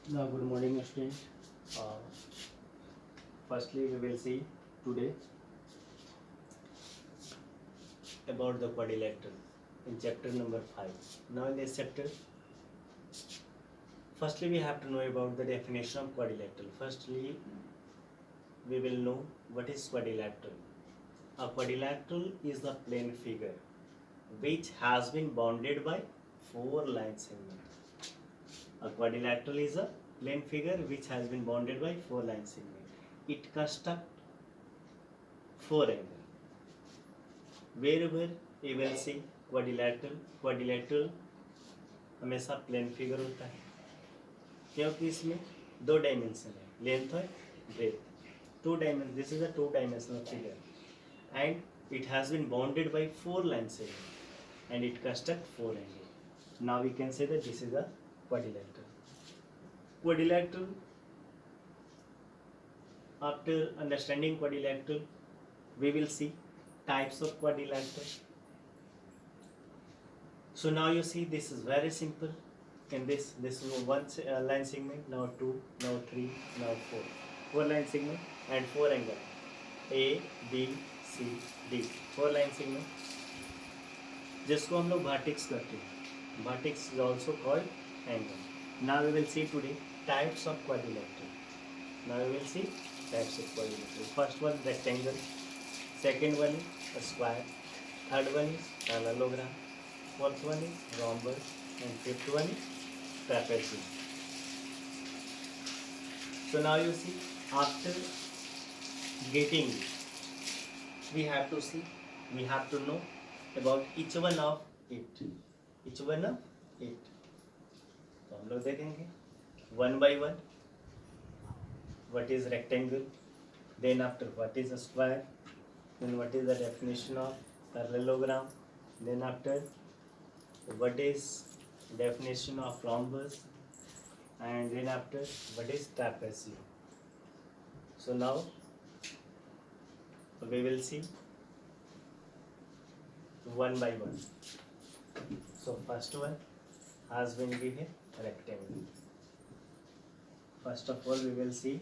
Now, good morning, students. Uh, Firstly, we will see today about the quadrilateral in chapter number 5. Now, in this chapter, firstly, we have to know about the definition of quadrilateral. Firstly, we will know what is quadrilateral. A quadrilateral is the plane figure which has been bounded by four line segments. A quadrilateral is a plane figure which has been bounded by four line segments. It constructs four angles. Wherever you will see quadrilateral हमेशा plane figure होता है क्योंकि इसमें दो dimension है length और breadth two dimension this is a two dimensional figure and it has been bounded by four line segments and it construct four angles. Now we can say that this is a quadrilateral. After understanding quadrilateral, we will see types of quadrilateral. So now you see this is very simple. In this is one line segment, now two, now three, now four. Four line segment and four angle. A, B, C, D. Four line segment. जिसको हम लोग vertex करते हैं. Vertex is also called angle. Now we will see today types of quadrilateral. Now we will see types of quadrilateral. First one rectangle. Second one is a square. Third one is parallelogram. Fourth one is rhombus and fifth one is trapezium. So now you see after getting we have to see we have to know about each one of it. Each one of it. तो हम लोग देखेंगे one by one. What is rectangle? Then after what is a square? Then what is the definition of parallelogram? Then after what is definition of rhombus, and then after what is trapezium. So now we will see one by one. So first one has been given rectangle. First of all we will see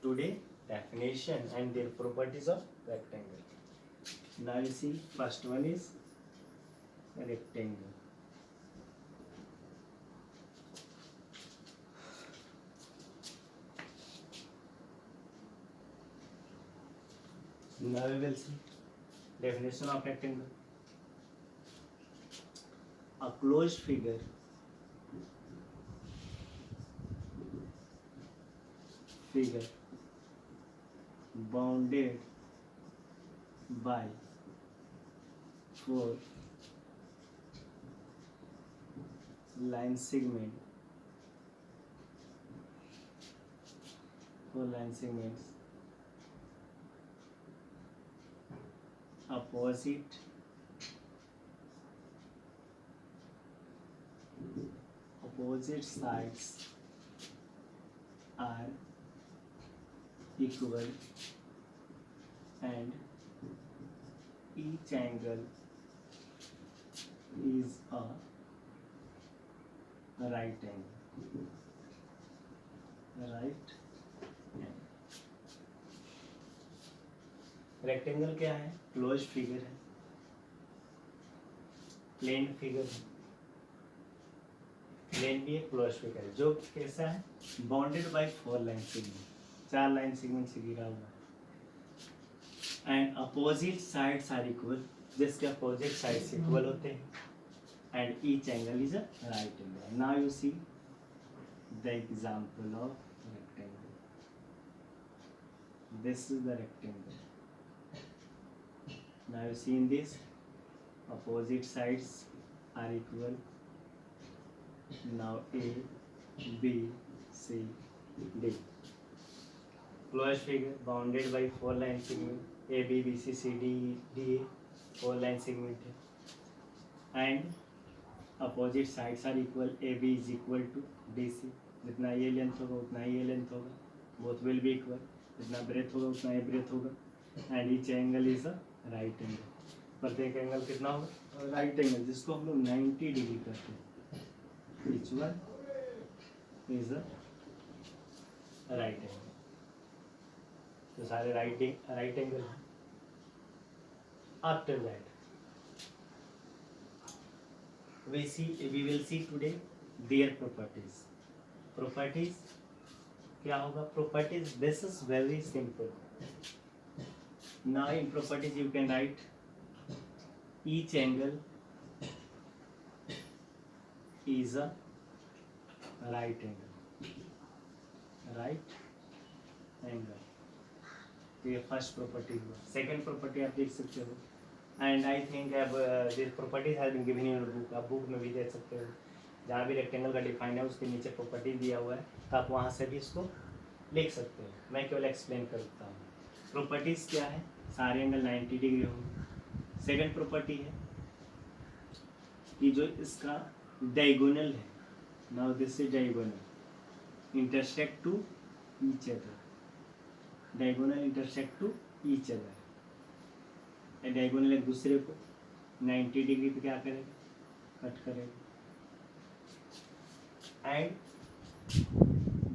today definition and their properties of rectangle. Now you see first one is rectangle. Now we will see definition of rectangle. A closed figure bounded by four line segments opposite sides are equal and each angle is a right angle. Rectangle क्या है? Close figure है, plane figure है, plane भी एक close figure है जो कैसा है? Bounded by four line segment, चार लाइन सेगमेंट से घिरा हुआ है and opposite sides are equal, जिसके अपोजिट साइड्स इक्वल होते हैं and each angle is a right angle. Now you see the example of rectangle. This is the rectangle. Now you see in this opposite sides are equal. Now A, B, C, D. Closed figure bounded by four line segment. A, B, B, C, C, D, D, four line segment है and opposite sides are equal. A, B is equal to D, C. जितना ये length होगा उतना ये length होगा. Both will be equal. जितना breath होगा उतना ये ब्रेथ होगा and each angle is a right angle. प्रत्येक एंगल कितना होगा? राइट एंगल, जिसको हम लोग 90 डिग्री करते हैं. Each one is a right angle, तो सारे राइट एंगल हैं. After that we will see today their properties. Properties क्या होगा? Properties, this is very simple. Now in properties you can write each angle is a right angle. Right angle. तो ये first property हुआ. Second property आप देख सकते हो. And I think अब this properties has been given in your book. आप book में भी देख सकते हो. जहाँ भी रेक्टेंगल का डिफाइन है उसके नीचे प्रॉपर्टी दिया हुआ है, तो आप वहाँ से भी इसको लिख सकते हो. मैं केवल एक्सप्लेन करता हूँ. प्रॉपर्टीज़ क्या है? सारे एंगल 90 डिग्री होंगे. सेकंड प्रॉपर्टी है कि जो इसका डायगोनल है, now this is diagonal intersect to each other. Diagonal intersect to each other. Diagonal एक दूसरे को 90 डिग्री पे क्या करेगा? कट करेगा. And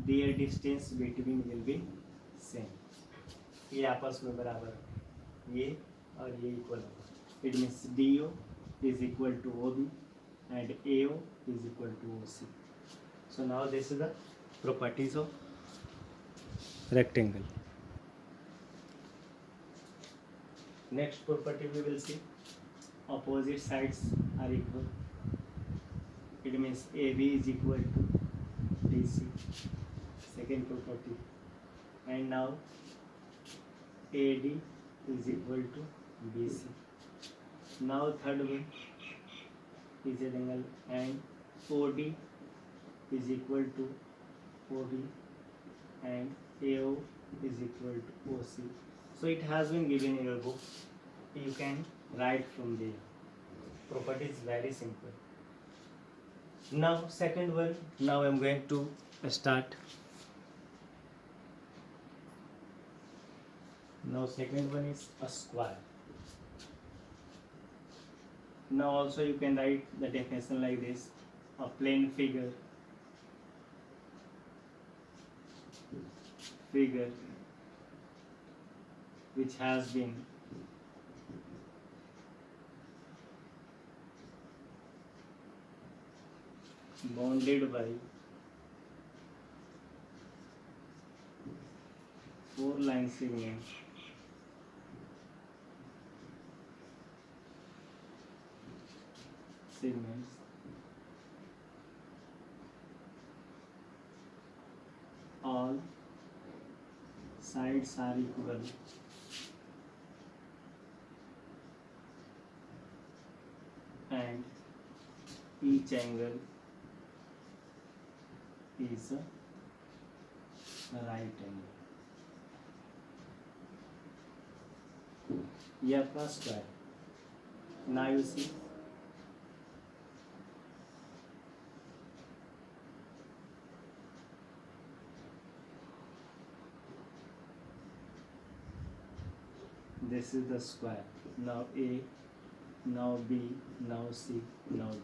their distance between will be same. ये आपस में बराबर है, ये और ये इक्वल होगा. It means D O is equal to O B and A O is equal to O C. So now this is the properties of rectangle. Next property we will see opposite sides are equal. It means AB is equal to DC. Second property. And now AD is equal to BC. Now third one is an angle and OD is equal to OB and AO is equal to OC. So it has been given in your book. You can write from there. Property is very simple. Now second one. Now I am going to start. Now second one is a square. Now also you can write the definition like this. A plane figure which has been bounded by 4 line segments all sides are equal and each angle is a right angle. ये आपका square. Now you see this is the square. Now A, now B, now C, now D.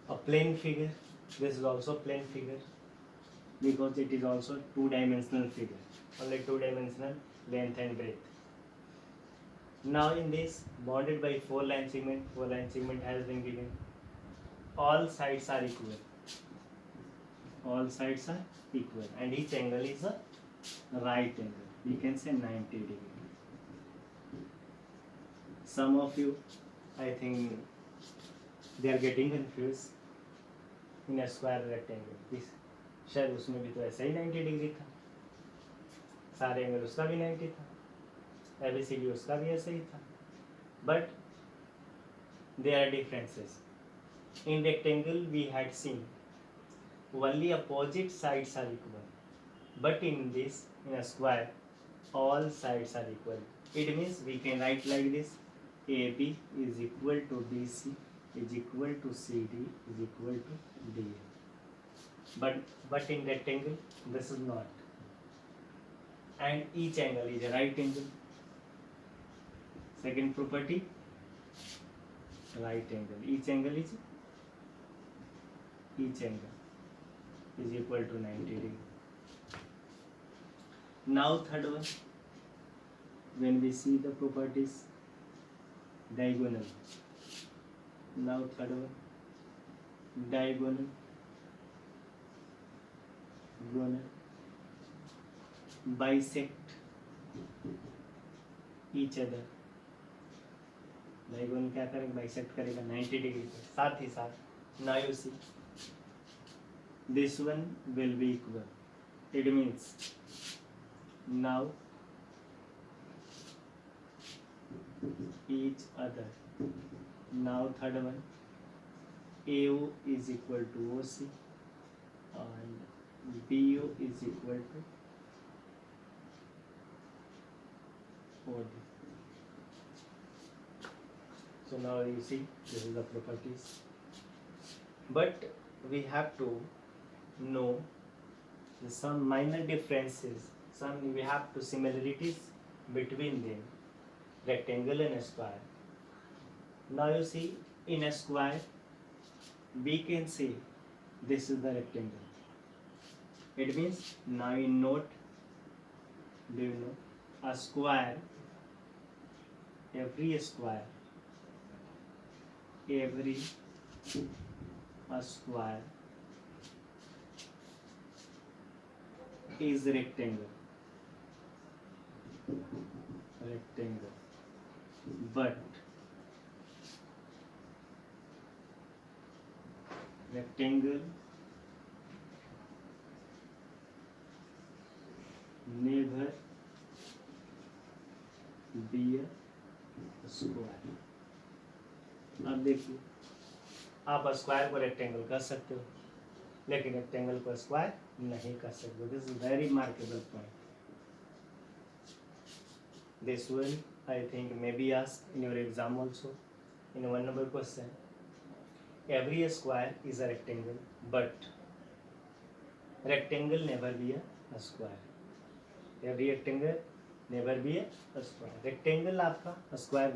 A plane figure. This is also plane figure because it is also two-dimensional figure. Only two-dimensional length and breadth. Now in this bounded by 4 line segment. 4 line segment has been given. All sides are equal. All sides are equal and each angle is a right angle. We can say 90 degree. Some of you, I think, they are getting confused in a square rectangle. This शायद उसमें भी तो ऐसा ही 90 degree था. सारे angle उसका भी 90 था. ABCD उसका भी ऐसा ही था. But there are differences. In rectangle we had seen only opposite sides are equal. But in this, in a square, all sides are equal. It means we can write like this: AB is equal to BC is equal to CD is equal to DA. But in rectangle, this is not. And each angle is a right angle. Second property, right angle. Each angle is equal to 90 degree. Now third one, when we see the properties, diagonal. Now third one, diagonal, bisect each other. Diagonal क्या करेगा, bisect करेगा 90 degree पे. साथ ही साथ now you see this one will be equal. It means now each other. Now third one, AO is equal to OC and BO is equal to OD. So now you see this is the properties, but we have to know some minor differences. We have to similarities between them, rectangle and square. Now you see in a square we can say this is the rectangle. It means now in note, do you know a square, every square is rectangle, but rectangle never be a square. अब देखिए, आप square को rectangle कर सकते हो, लेकिन rectangle को square नहीं कर सकते. This is very markable point. This one I think may be asked in your exam also in 1 number question. Every square is a rectangle, but rectangle never be a square. Every rectangle never be a square. Rectangle आपका square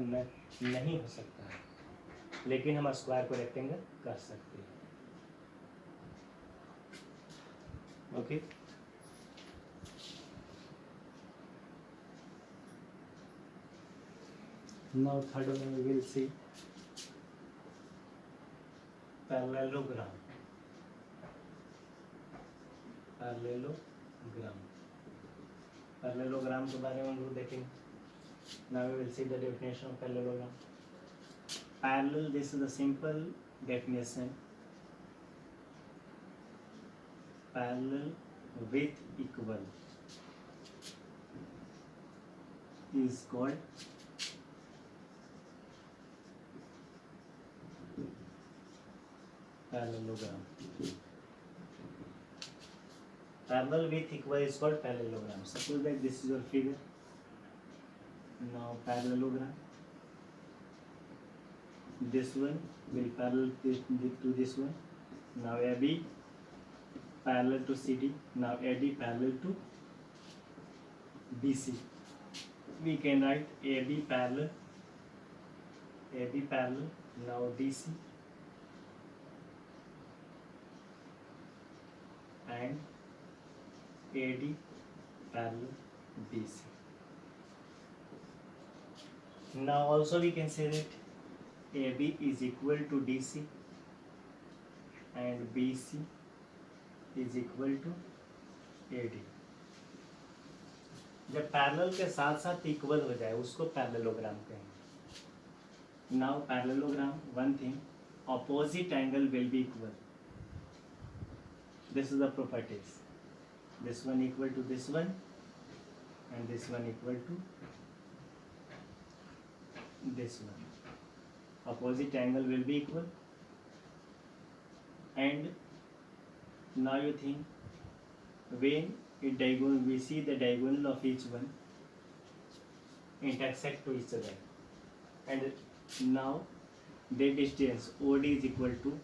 नहीं हो सकता है, लेकिन हम square को rectangle कर सकते हैं. Okay. Now third one we will see parallelogram. Parallelogram के बारे में हम लोग देखेंगे. Now we will see the definition of parallelogram. Parallel, this is the simple definition. Parallel with equal is called parallelogram. Parallel with equal is called parallelogram. Suppose that this is your figure. Now parallelogram. This one will parallel to this one. Now AB parallel to CD. Now AD parallel to BC. We can write AB parallel. Now DC and AD parallel BC. Now also we can say that AB is equal to DC and BC is equal to AD. जब parallel के साथ साथ equal हो जाए उसको parallelogram कहेंगे. Now parallelogram, one thing, opposite angle will be equal. This is the properties. This one equal to this one and this one equal to this one. Opposite angle will be equal. And now you think, when it diagonal, we see the diagonal of each one intersect to each other, and now the distance OD is equal to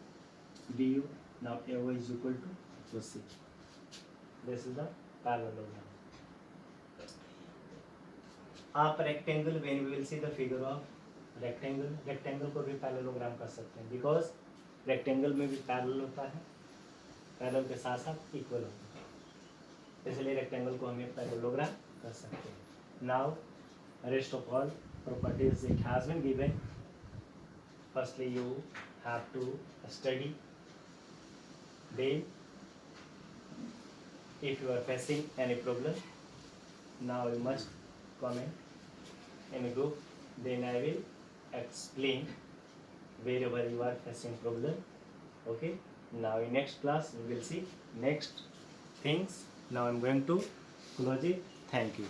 DU. Now AO is equal to OC. This is the parallelogram. आप rectangle, when we will see the figure of rectangle को भी parallelogram कर सकते हैं, because rectangle में भी parallel होता है, parallel के साथ साथ equal होता है. इसलिए रेक्टेंगल को हमें पैरेललोग्राम कर सकते हैं. Now rest of all properties it has been given. Firstly you have to study, then if you are facing any problem, now you must comment in a group, then I will explain wherever you are facing problem. Okay, now in next class we will see next things. Now I'm going to close it. Thank you.